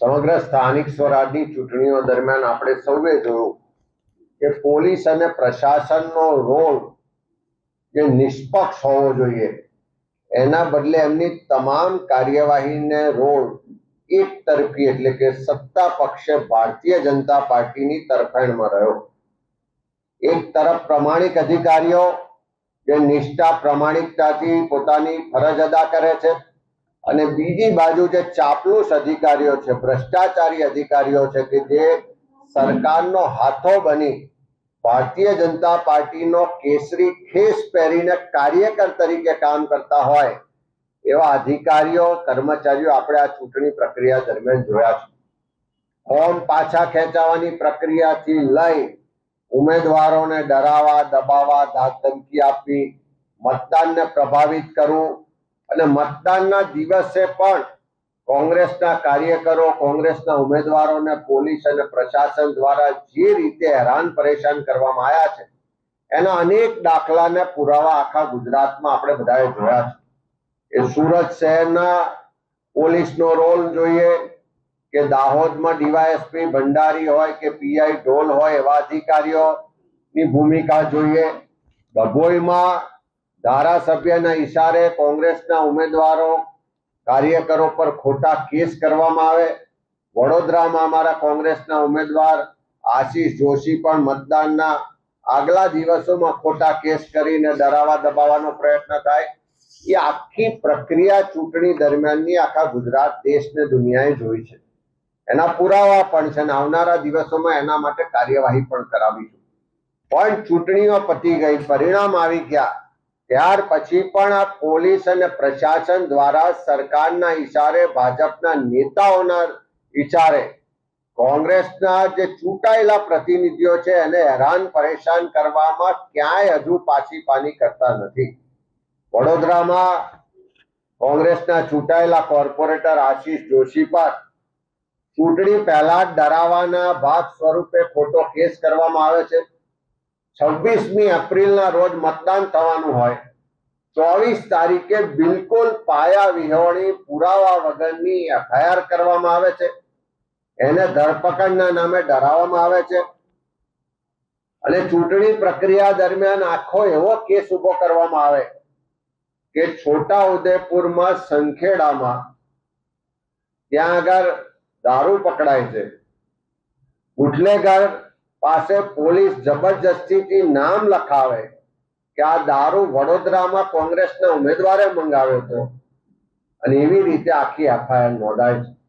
સમગ્ર સ્થાનિક સ્વરાજની ચૂંટણીઓ દરમિયાન આપણે સૌએ જોયું કે પોલીસ અને પ્રશાસનનો રોલ જે નિષ્પક્ષ હોવો જોઈએ એના બદલે એમની તમામ કાર્યવાહીને રોલ એક તરફી એટલે કે સત્તા પક્ષે ભારતીય જનતા પાર્ટીની તરફેણમાં રહ્યો। એક તરફ પ્રમાણિક અધિકારીઓ જે નિષ્ઠા પ્રામાણિકતાથી પોતાની ફરજ અદા કરે છે અને બીજી બાજુ જે ચાપલૂસ અધિકારીઓ છે, ભ્રષ્ટાચારી અધિકારીઓ છે કે જે સરકારનો હાથો બની ભારતીય જનતા પાર્ટીનો કેસરી ખેસ પહેરીને કાર્યકર તરીકે કામ કરતા હોય એવા અધિકારીઓ કર્મચારીઓ આપણે આ ચૂંટણી પ્રક્રિયા દરમિયાન જોયા છે। ફોર્મ પાછા ખેંચાવવાની પ્રક્રિયાથી લઈ ઉમેદવારોને ડરાવવા, દબાવવા, ધાકધમકી આપવી, મતદાનને પ્રભાવિત કરવું અને મતદાનના દિવસે પણ કોંગ્રેસના કાર્યકરો, કોંગ્રેસના ઉમેદવારોને પોલીસ અને પ્રશાસન દ્વારા જે રીતે હેરાન પરેશાન કરવામાં આવ્યા છે એના અનેક દાખલાને પુરાવા આખા ગુજરાતમાં આપણે બધાએ જોયા છે। એ સુરત શહેરના પોલીસનો રોલ જોઈએ કે દાહોદમાં ડીવાયએસપી ભંડારી હોય કે પીઆઈ ઢોલ હોય એવા અધિકારીઓની ભૂમિકા જોઈએ। ડભોઈમાં ધારાસભ્યના ઈશારે કોંગ્રેસના ઉમેદવારો, કાર્યકરો પર ખોટા કેસ કરવામાં આવે। વડોદરામાં અમારા કોંગ્રેસના ઉમેદવાર આશીષ જોશી પણ મતદાનના આગલા દિવસોમાં ખોટા કેસ કરીને ડરાવવા દબાવવાનો પ્રયત્ન થાય। એ આખી પ્રક્રિયા ચૂંટણી દરમિયાનની આખા ગુજરાત, દેશને દુનિયાએ જોઈ છે। એના પુરાવા પણ છે અને આવનારા દિવસોમાં એના માટે કાર્યવાહી પણ કરાવીશું। પણ ચૂંટણીઓ પતી ગઈ, પરિણામ આવી ગયા, ત્યાર પછી પણ આ પોલીસ અને પ્રશાસન દ્વારા સરકારના ઈશારે, ભાજપના નેતાઓના ઈશારે કોંગ્રેસના જે ચૂંટાયેલા પ્રતિનિધિઓ છે એને હેરાન પરેશાન કરવામાં ક્યાંય હજુ પાછી પાની કરતા નથી। વડોદરામાં કોંગ્રેસના ચૂંટાયેલા કોર્પોરેટર આશીષ જોશી પર ચૂંટણી પહેલા ડરાવવાના ભાગ સ્વરૂપે ખોટો કેસ કરવામાં આવે છે। 26મી એપ્રિલના રોજ મતદાન થવાનું હોય, 24 તારીખે બિલકુલ પાયા વિહોણી પુરાવા વગરની એફઆઈઆર કરવામાં આવે છે। એને ધરપકડના નામે ડરાવવામાં આવે છે અને ચૂંટણી પ્રક્રિયા દરમિયાન આખો એવો કેસ ઉભો કરવામાં આવે કે છોટા ઉદેપુરમાં સંખેડામાં ત્યાં આગળ દારૂ પકડાય છે, બુટલેગર પાસે પોલીસ જબરજસ્તીથી નામ લખાવે કે આ દારૂ વડોદરામાં કોંગ્રેસના ઉમેદવારે મંગાવ્યો હતો અને એવી રીતે આખી એફઆઈઆર નોંધાય છે।